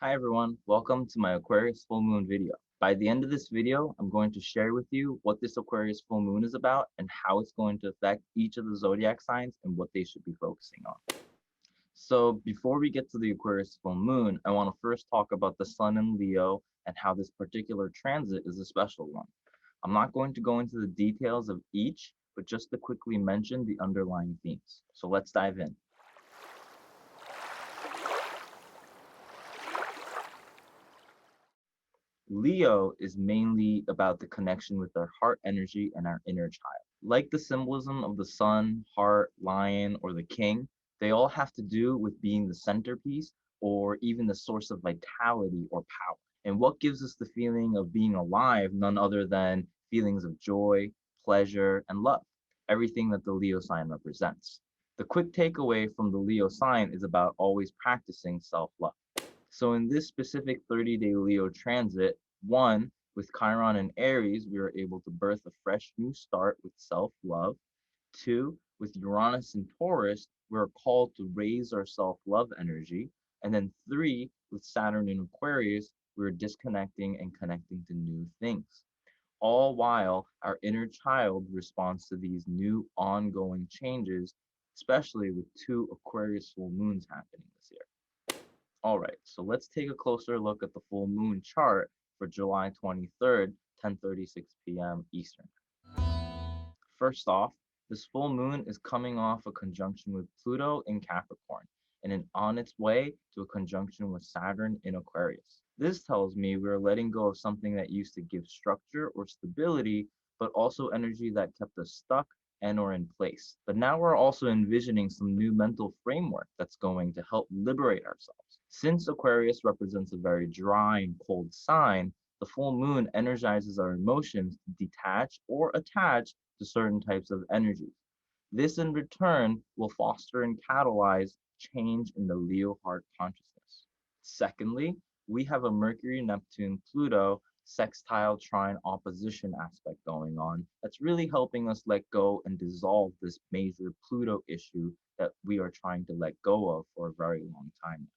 Hi everyone, welcome to my Aquarius Full Moon video. By the end of this video, I'm going to share with you what this Aquarius Full Moon is about and how it's going to affect each of the zodiac signs and what they should be focusing on. So before we get to the Aquarius Full Moon, I want to first talk about the Sun in Leo and how this particular transit is a special one. I'm not going to go into the details of each, but just to quickly mention the underlying themes. So let's dive in. Leo is mainly about the connection with our heart energy and our inner child. Like the symbolism of the sun, heart, lion, or the king, they all have to do with being the centerpiece or even the source of vitality or power. And what gives us the feeling of being alive, none other than feelings of joy, pleasure, and love, everything that the Leo sign represents. The quick takeaway from the Leo sign is about always practicing self love. So in this specific 30-day Leo transit, one, with Chiron and Aries, we are able to birth a fresh new start with self-love. Two, with Uranus and Taurus, we're called to raise our self-love energy. And then three, with Saturn and Aquarius, we're disconnecting and connecting to new things. All while our inner child responds to these new ongoing changes, especially with two Aquarius full moons happening this year. All right, so let's take a closer look at the full moon chart for July 23rd, 10:36 p.m. Eastern. First off, this full moon is coming off a conjunction with Pluto in Capricorn and on its way to a conjunction with Saturn in Aquarius. This tells me we're letting go of something that used to give structure or stability, but also energy that kept us stuck and or in place. But now we're also envisioning some new mental framework that's going to help liberate ourselves. Since Aquarius represents a very dry and cold sign, the full moon energizes our emotions to detach or attach to certain types of energies. This in return will foster and catalyze change in the Leo heart consciousness. Secondly, we have a Mercury, Neptune, Pluto sextile trine opposition aspect going on that's really helping us let go and dissolve this major Pluto issue that we are trying to let go of for a very long time.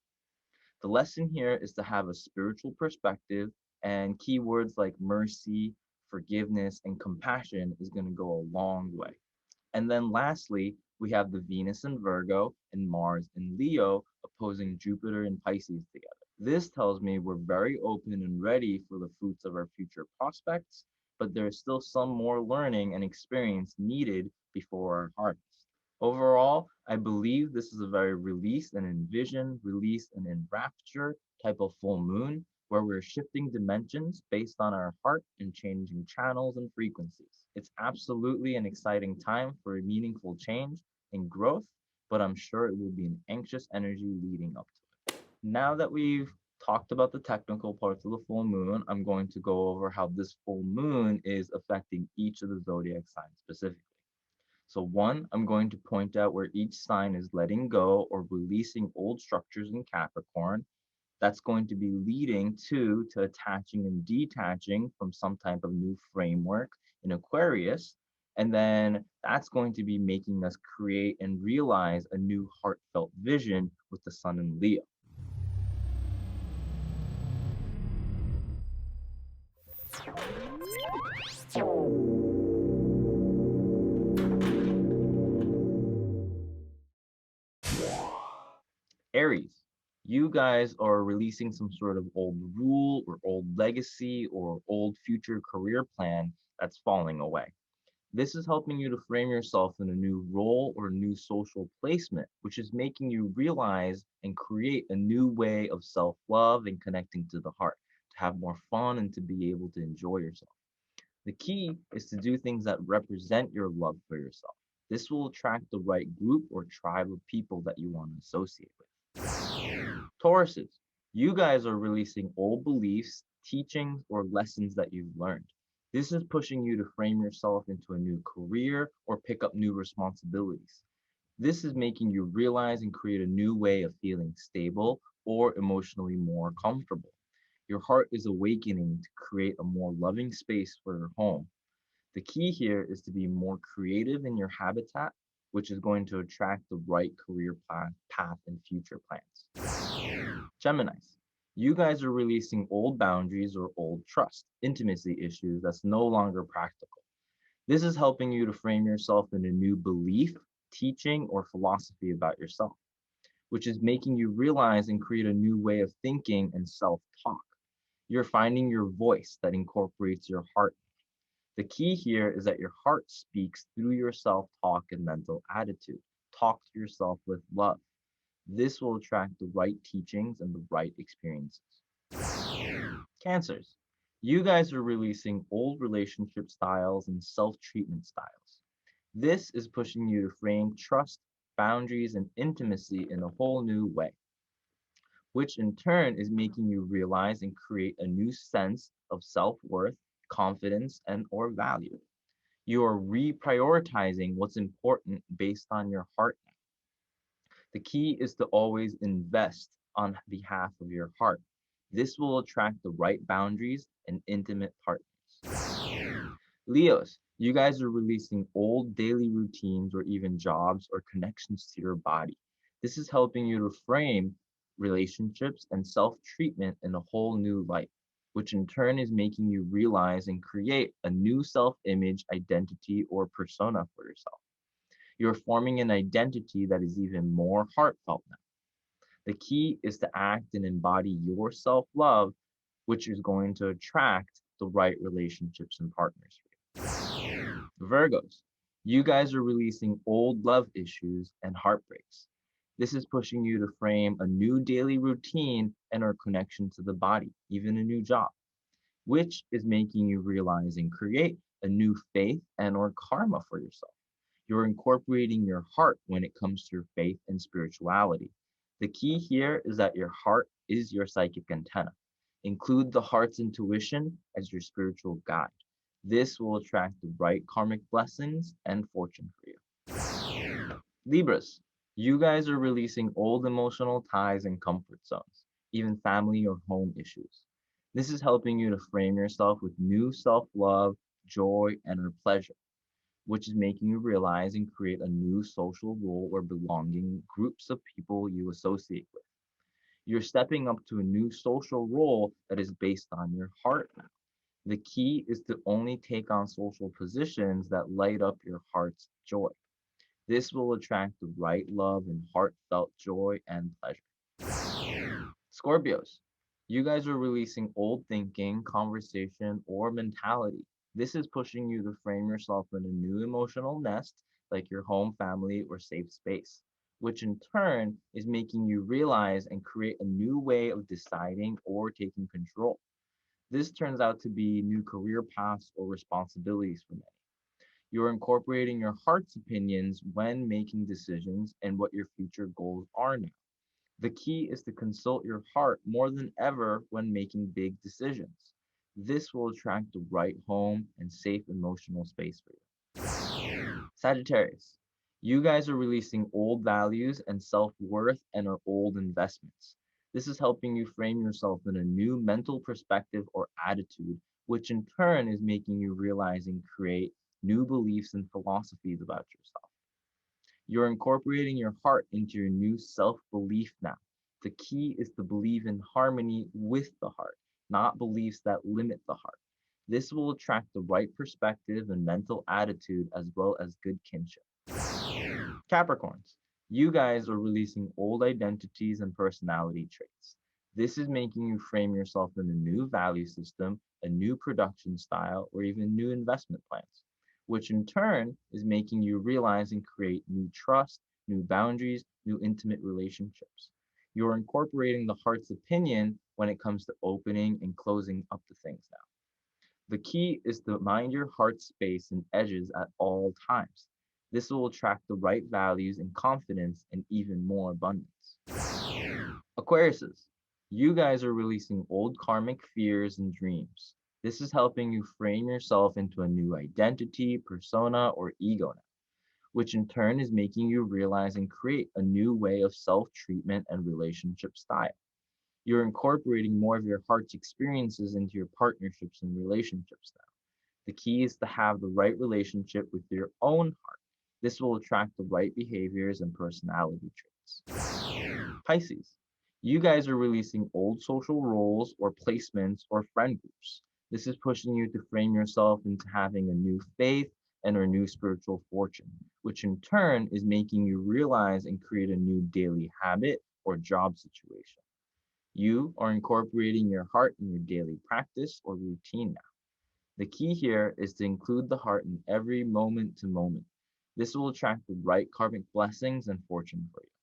The lesson here is to have a spiritual perspective, and keywords like mercy, forgiveness, and compassion is going to go a long way. And then lastly, we have the Venus in Virgo and Mars in Leo opposing Jupiter and Pisces together. This tells me we're very open and ready for the fruits of our future prospects, but there's still some more learning and experience needed before our harvest. Overall, I believe this is a very release and envision, release and enrapture type of full moon where we're shifting dimensions based on our heart and changing channels and frequencies. It's absolutely an exciting time for a meaningful change and growth, but I'm sure it will be an anxious energy leading up to it. Now that we've talked about the technical parts of the full moon, I'm going to go over how this full moon is affecting each of the zodiac signs specifically. So one, I'm going to point out where each sign is letting go or releasing old structures in Capricorn. That's going to be leading to attaching and detaching from some type of new framework in Aquarius. And then that's going to be making us create and realize a new heartfelt vision with the sun in Leo. Aries, you guys are releasing some sort of old rule or old legacy or old future career plan that's falling away. This is helping you to frame yourself in a new role or new social placement, which is making you realize and create a new way of self love and connecting to the heart, to have more fun and to be able to enjoy yourself. The key is to do things that represent your love for yourself. This will attract the right group or tribe of people that you want to associate with. Tauruses, you guys are releasing old beliefs, teachings, or lessons that you've learned. This is pushing you to frame yourself into a new career or pick up new responsibilities. This is making you realize and create a new way of feeling stable or emotionally more comfortable. Your heart is awakening to create a more loving space for your home. The key here is to be more creative in your habitat, which is going to attract the right career path and future plans. Geminis, You guys are releasing old boundaries or old trust, intimacy issues that's no longer practical. This is helping you to frame yourself in a new belief, teaching, or philosophy about yourself, which is making you realize and create a new way of thinking and self talk. You're finding your voice that incorporates your heart. The key here is that your heart speaks through your self talk and mental attitude. Talk to yourself with love. This will attract the right teachings and the right experiences. Cancers, you guys are releasing old relationship styles and self treatment styles. This is pushing you to frame trust, boundaries, and intimacy in a whole new way, which in turn is making you realize and create a new sense of self-worth, confidence, and or value. You are reprioritizing what's important based on your heart. The key is to always invest on behalf of your heart. This will attract the right boundaries and intimate partners. Leos, you guys are releasing old daily routines or even jobs or connections to your body. This is helping you to frame relationships and self treatment in a whole new light, which in turn is making you realize and create a new self image, identity, or persona for yourself. You're forming an identity that is even more heartfelt now. The key is to act and embody your self love, which is going to attract the right relationships and partners for you. Virgos, you guys are releasing old love issues and heartbreaks. This is pushing you to frame a new daily routine and our connection to the body, even a new job, which is making you realize and create a new faith and or karma for yourself. You're incorporating your heart when it comes to your faith and spirituality. The key here is that your heart is your psychic antenna. Include the heart's intuition as your spiritual guide. This will attract the right karmic blessings and fortune for you. Libras, you guys are releasing old emotional ties and comfort zones, even family or home issues. This is helping you to frame yourself with new self love, joy, and pleasure, which is making you realize and create a new social role or belonging, groups of people you associate with. You're stepping up to a new social role that is based on your heart now. The key is to only take on social positions that light up your heart's joy. This will attract the right love and heartfelt joy and pleasure. Scorpios, you guys are releasing old thinking, conversation, or mentality. This is pushing you to frame yourself in a new emotional nest, like your home, family, or safe space, which in turn is making you realize and create a new way of deciding or taking control. This turns out to be new career paths or responsibilities for many. You're incorporating your heart's opinions when making decisions and what your future goals are now. The key is to consult your heart more than ever when making big decisions. This will attract the right home and safe emotional space for you. Sagittarius, you guys are releasing old values and self worth and are old investments. This is helping you frame yourself in a new mental perspective or attitude, which in turn is making you realize and create new beliefs and philosophies about yourself. You're incorporating your heart into your new self belief now. The key is to believe in harmony with the heart, not beliefs that limit the heart. This will attract the right perspective and mental attitude as well as good kinship. Capricorns, you guys are releasing old identities and personality traits. This is making you frame yourself in a new value system, a new production style, or even new investment plans, which in turn is making you realize and create new trust, new boundaries, new intimate relationships. You're incorporating the heart's opinion when it comes to opening and closing up the things now. The key is to mind your heart space and edges at all times. This will attract the right values and confidence and even more abundance. Aquariuses, you guys are releasing old karmic fears and dreams. This is helping you frame yourself into a new identity, persona, or ego now, which in turn is making you realize and create a new way of self treatment and relationship style. You're incorporating more of your heart's experiences into your partnerships and relationships now. The key is to have the right relationship with your own heart. This will attract the right behaviors and personality traits. Pisces, You guys are releasing old social roles or placements or friend groups. This is pushing you to frame yourself into having a new faith and a new spiritual fortune, which in turn is making you realize and create a new daily habit or job situation. You are incorporating your heart in your daily practice or routine now. The key here is to include the heart in every moment to moment. This will attract the right karmic blessings and fortune for you.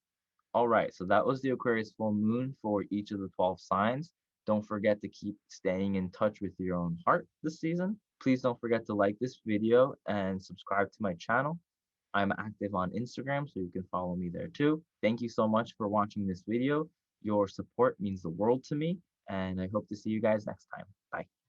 All right, so that was the Aquarius full moon for each of the 12 signs. Don't forget to keep staying in touch with your own heart this season. Please don't forget to like this video and subscribe to my channel. I'm active on Instagram, so you can follow me there too. Thank you so much for watching this video. Your support means the world to me, and I hope to see you guys next time. Bye.